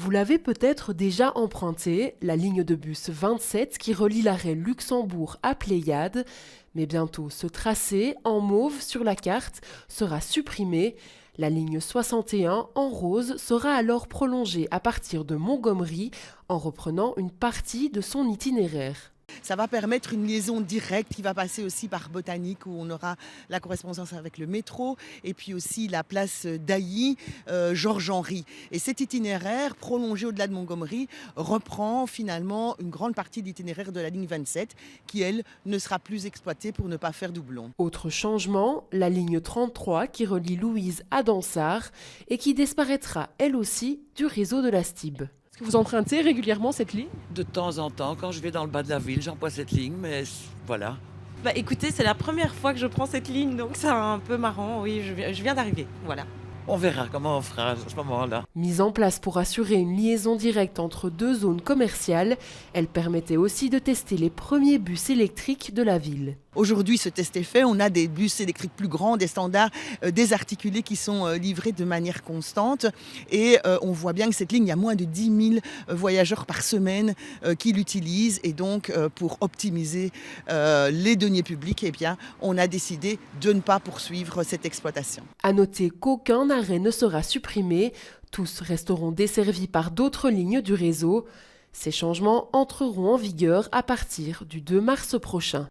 Vous l'avez peut-être déjà emprunté, la ligne de bus 27 qui relie l'arrêt Luxembourg à Pléiade. Mais bientôt, ce tracé, en mauve sur la carte, sera supprimé. La ligne 61, en rose, sera alors prolongée à partir de Montgomery, en reprenant une partie de son itinéraire. Ça va permettre une liaison directe qui va passer aussi par Botanique où on aura la correspondance avec le métro et puis aussi la place d'Ailly, Georges-Henri. Et cet itinéraire prolongé au-delà de Montgomery reprend finalement une grande partie de l'itinéraire de la ligne 27 qui, elle, ne sera plus exploitée pour ne pas faire doublon. Autre changement, la ligne 33 qui relie Louise à Dansart et qui disparaîtra elle aussi du réseau de la STIB. Est-ce que vous empruntez régulièrement cette ligne? De temps en temps, quand je vais dans le bas de la ville, j'emploie cette ligne, mais voilà. Bah écoutez, c'est la première fois que je prends cette ligne, donc c'est un peu marrant. Oui, je viens d'arriver, voilà. On verra comment on fera à ce moment-là. Mise en place pour assurer une liaison directe entre deux zones commerciales, elle permettait aussi de tester les premiers bus électriques de la ville. Aujourd'hui, ce test est fait. On a des bus électriques plus grands, des standards désarticulés qui sont livrés de manière constante. Et on voit bien que cette ligne, il y a moins de 10 000 voyageurs par semaine qui l'utilisent. Et donc, pour optimiser les deniers publics, eh bien, on a décidé de ne pas poursuivre cette exploitation. À noter qu'aucun arrêt ne sera supprimé. Tous resteront desservis par d'autres lignes du réseau. Ces changements entreront en vigueur à partir du 2 mars prochain.